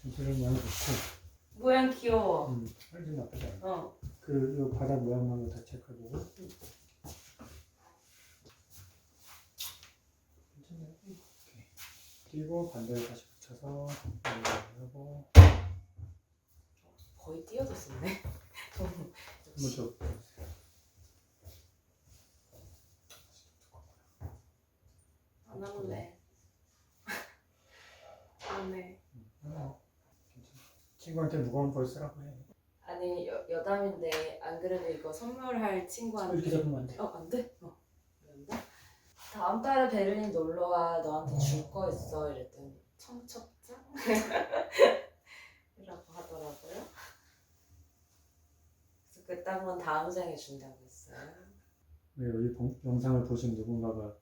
전체적인 모양 좋고. 모양 귀여워. 사이즈는 나쁘지 않아. 어. 요 바닥 모양만 다 체크해보고. 괜찮아요. 오케이. 그리고 반대로 다시 붙여서 하고. 거의 띄어졌었네. 한번 더. 안 할래. 안 해. 괜찮아. 친구한테 무거운 걸 쓰라고 해. 아니 여담인데 안 그래도 이거 선물할 친구한테 이렇게 잡으면 안 돼. 안 돼? 왜 안 돼? 다음 달에 베를린 놀러와 너한테 줄 거 있어 이랬더니 청첩장? 이라고 하더라고요. 그래서 그딴 건 다음 생에 준다고 했어요. 왜 이 영상을 보신 누군가가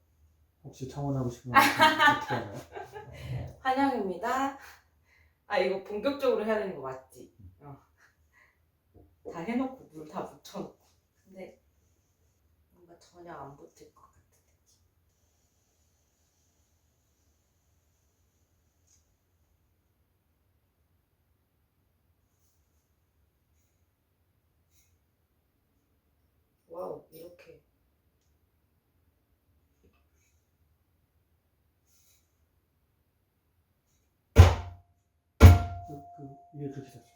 혹시 청혼하고 싶은 분 어떻게 하나요? 환영입니다. 아 이거 본격적으로 해야 되는 거 맞지? 다 해놓고 물 다 묻혀놓고 근데 뭔가 전혀 안 붙을 것 같은 느낌. 와우 이렇게 그 위에 그렇게 잡시다.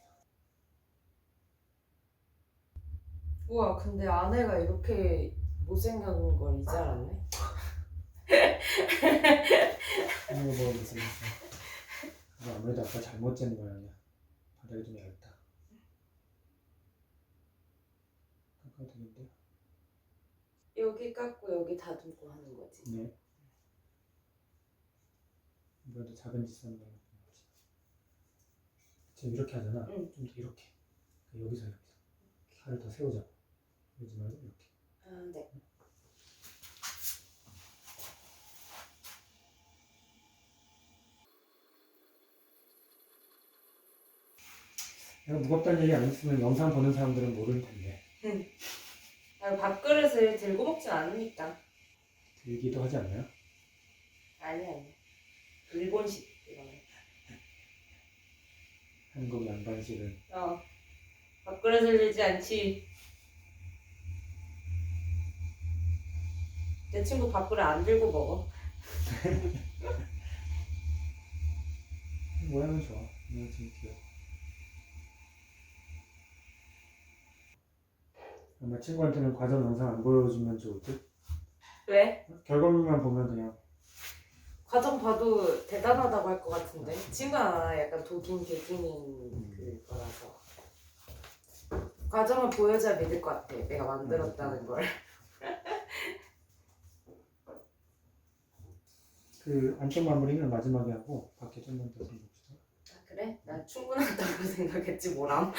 우와 근데 아내가 이렇게 못생긴 걸 이제 알았네. 이거 뭐 무슨 아무래도 아까 잘못 잰 모양이야. 바닥이 좀 얇다. 깎아도 되는데. 여기 깎고 여기 다듬고 하는 거지. 네. 아무래도 작은 짓은 거. 지금 이렇게 하잖아. 응. 좀 더 이렇게. 여기서 칼을 더 세우자. 그러지 말고 이렇게. 아 네. 내가 무겁다는 얘기 안 했으면 영상 보는 사람들은 모를 텐데. 아, 밥그릇을 들고 먹진 않으니까. 들기도 하지 않나요? 아니. 일본식 이거는. 한국 양반식은. 밥그릇을 들지 않지. 내 친구 밥그릇 안 들고 먹어. 모양은 좋아. 모양 지금 귀여워. 아마 친구한테는 과정 영상 안 보여주면 좋을 듯? 왜? 결과물만 보면 그냥 과정 봐도 대단하다고 할 것 같은데. 친구가 약간 독인 개gin인 그거라서. 과정을 보여줘야 믿을 것 같아. 내가 만들었다는 걸. 그 안쪽 마무리는 마지막에 하고 밖에 좀만 더 봅시다. 아 그래? 난 충분하다고 생각했지 뭐람.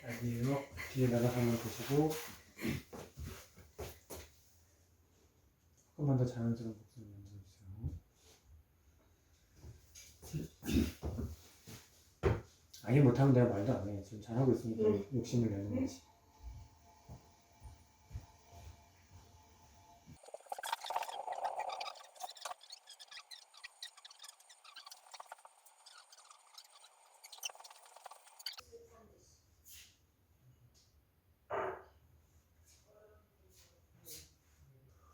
아니에요. 뒤에 나가는 보시고 조금만 더 자연스러운 목소리 만들어주세요. 아예 못하면 내가 말도 안 해. 지금 잘하고 있으니까 욕심을 내는 거지.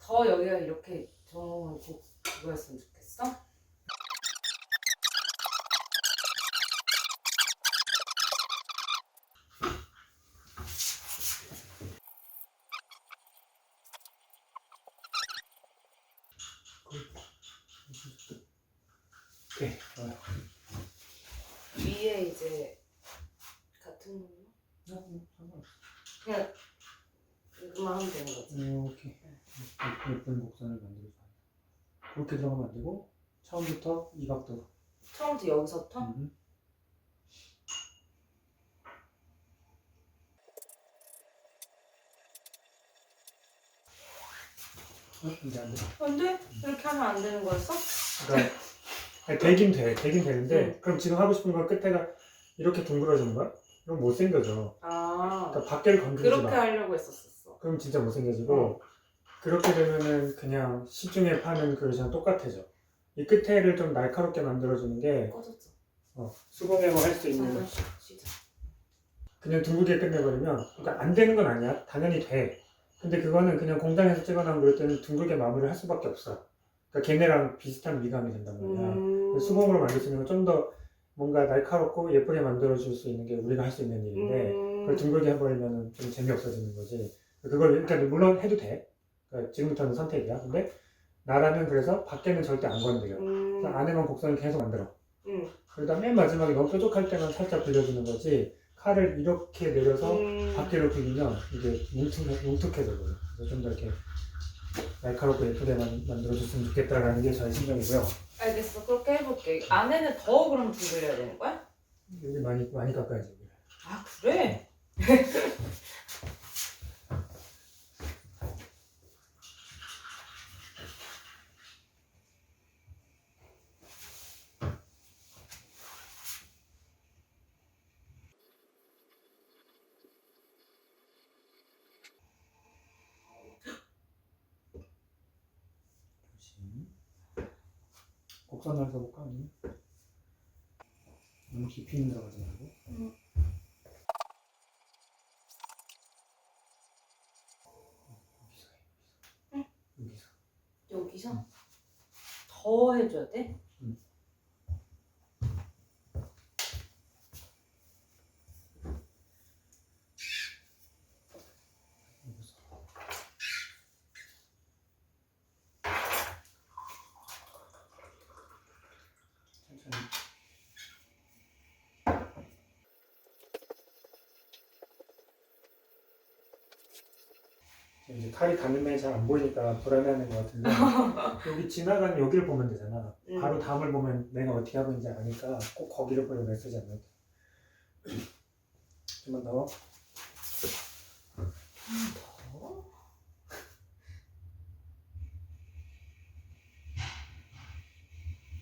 더 여기가 이렇게 좋은 그거였으면 좋겠어? 오케이, 좋아요. 위에 이제 같은 거 상관없어. 그냥 이거만 이것만 하면 되는 거지. 이렇게 예쁜 곡선을 만들어줘야 돼. 그렇게 들어가면 안 되고 처음부터 이 각도로. 처음부터 여기서부터? 이제 안 돼. 안 돼? 이렇게 하면 안 되는 거였어? 그러니까 아니, 되긴 되는데 그럼 지금 하고 싶은 건 끝에가 이렇게 둥그러지는 거야? 그럼 못생겨져. 아, 그러니까 밖에를 건드리지 그렇게 마. 하려고 했었어. 그럼 진짜 못생겨지고 그렇게 되면은 그냥 시중에 파는 그릇이랑 똑같아져. 이 끝에를 좀 날카롭게 만들어주는 게 꺼졌어. 수공예고 할 수 있는 잠깐 쉬자. 그냥 둥글게 끝내버리면 그러니까 안 되는 건 아니야. 당연히 돼. 근데 그거는 그냥 공장에서 찍어놓은 그럴 때는 둥글게 마무리를 할 수밖에 없어. 그러니까 걔네랑 비슷한 미감이 된단 말이야. 수공으로 만들 수 있는 건 좀 더 뭔가 날카롭고 예쁘게 만들어줄 수 있는 게 우리가 할 수 있는 일인데 그걸 둥글게 해버리면 좀 재미없어지는 거지. 그걸 일단 물론 해도 돼. 그러니까 지금부터는 선택이야. 근데 나라는 그래서 밖에는 절대 안 건드려. 그래서 안에만 곡선을 계속 만들어. 그러다 맨 마지막에 너무 뾰족할 때만 살짝 빌려주는 거지. 칼을 이렇게 내려서 밖으로 굴리면 이게 뭉툭해져 버려. 그래서 좀 더 이렇게 날카롭고 예쁘게 만들어줬으면 좋겠다라는 게 저의 심정이고요. 알겠어. 그렇게 해볼게. 안에는 더 그럼 둥글려야 되는 거야? 여기 많이 깎아야지. 여기. 아, 그래? 곡선을 써볼까? 아니면? 너무 깊이 들어가지 말고. 여기서. 여기서? 더 해줘야 돼? 천천히. 이제 칼이 닿는 면이 잘 안 보이니까 불안해하는 것 같은데 여기 지나가는 여기를 보면 되잖아. 바로 다음을 보면 내가 어떻게 하고 있는지 아니까 꼭 거기를 보려 메시지 않는 거. 좀만 더. 더?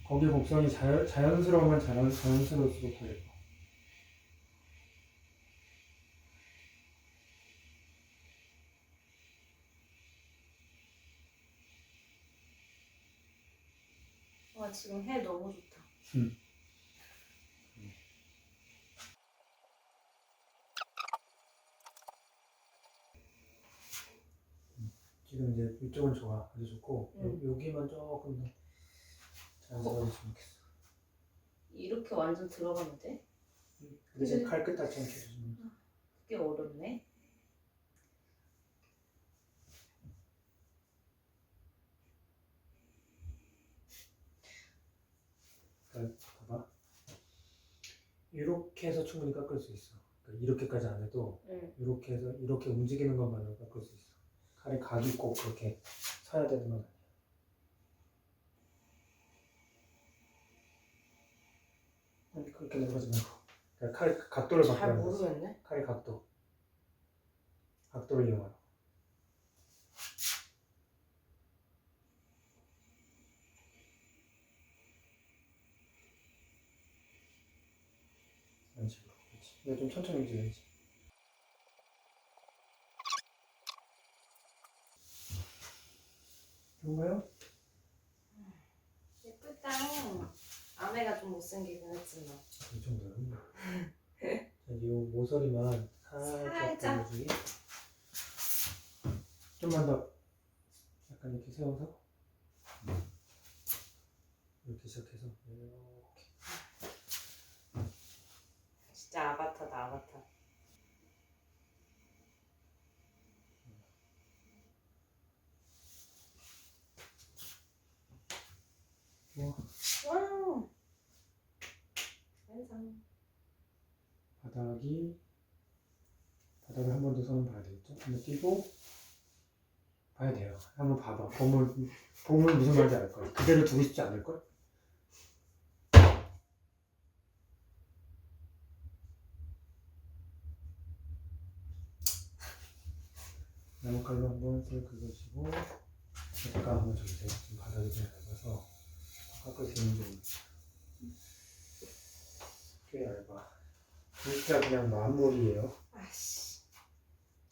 거기 곡선이 자연스러우면 자연스러울수록 더 예뻐. 와, 지금 해 너무 좋다. 지금 이제 이쪽은 좋아. 아주 좋고 여기만 조금 더 자연스러워졌으면 좋겠어. 이렇게 완전 들어가면 돼? 근데 지금 칼 끝다치 않게 해주면 그게 어렵네. 봐봐. 이렇게 해서 충분히 깎을 수 있어. 그러니까 이렇게까지 안 해도 이렇게 해서 이렇게 움직이는 것만으로 깎을 수 있어. 칼의 각이 꼭 그렇게 서야 되는 건 아니야. 그렇게 내려가지 말고. 그러니까 칼 각도를 잘 바꿔야 돼. 모르겠네. 칼의 각도를 이용하라. 이런 식으로. 그렇지. 근데 좀 천천히 움직여야지. 좋은가요? 예쁘다. 아내가 좀 못생기긴 했지만. 이 정도는. 자, 이 모서리만 살짝 보여주기. 좀만 더 약간 이렇게 세워서 이렇게 시작해서 이렇게. 진짜 아바타다, 아바타. 와우. 완성. 바닥을 한 번 더 손을 봐야 되겠죠? 한번 띄고 봐야 돼요. 한번 봐봐. 보면 무슨 말인지 알 거야. 그대로 두고 싶지 않을 걸? 나뭇가루 한번 쓱 긁어주시고 잠깐 한번 줘주세요. 지금 바닥이 좀 얇아서 깎으시는 좀 꽤 얇아. 진짜 그냥 마무리예요. 아씨.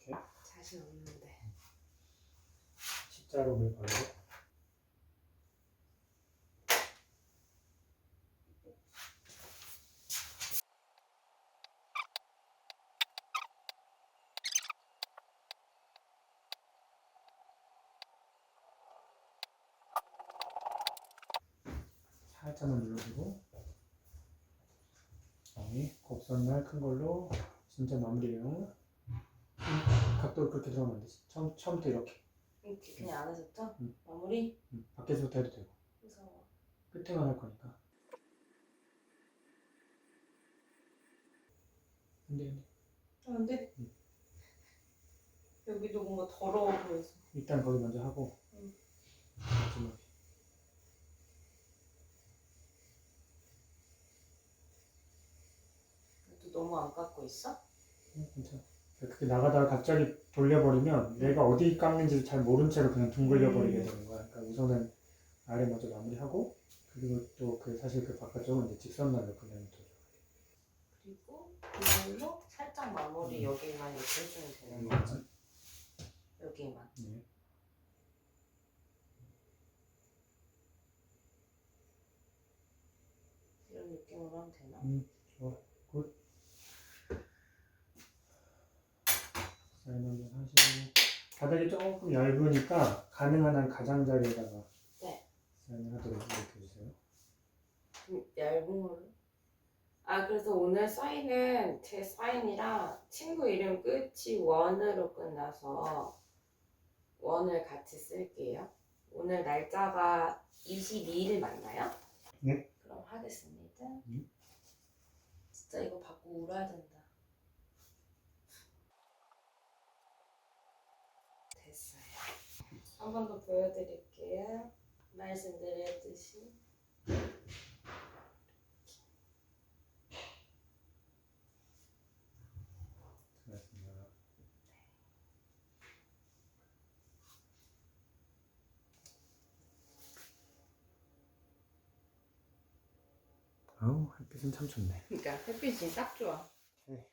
이렇게 자신 없는데. 십자로 바르고 살짝만 눌러주고 곱선날 큰 걸로 진짜 마무리해요. 각도를 그렇게 들어가면 안 되지. 처음부터 이렇게. 이렇게 그냥 안에서부터 응. 마무리. 밖에서부터 해도 되고. 무서워. 끝에만 할 거니까. 근데 안 돼. 응. 여기도 뭔가 더러워 보여서. 일단 거기 먼저 하고. 응. 마지막에. 또 너무 안 깎고 있어? 괜찮아. 그렇게 나가다가 갑자기 돌려버리면 내가 어디 깎는지 잘 모른 채로 그냥 둥글려 버리게 되는 거야. 그러니까 우선은 아래 먼저 마무리하고 그리고 또 그 사실 그 바깥쪽은 이제 직선날로 그냥 둬줘. 그리고 이걸로 살짝 마무리 여기만 이렇게 해주면 되는 거지. 여기만. 네. 이런 느낌으로 하면 되나? 좋아. 굿. 사인 한번 하시고 바닥이 조금 얇으니까 가능한 한 가장자리에다가 네. 사인을 하도록 이렇게 해주세요. 얇은 걸로. 아 그래서 오늘 사인은 제 사인이랑 친구 이름 끝이 원으로 끝나서 원을 같이 쓸게요. 오늘 날짜가 22일 맞나요? 네. 그럼 하겠습니다. 네. 진짜 이거 받고 울어야 된다. 됐어요. 한 번 더 보여드릴게요. 말씀드렸듯이. 수고하셨습니다. 아우 햇빛은 참 좋네. 그러니까 햇빛이 딱 좋아. 네.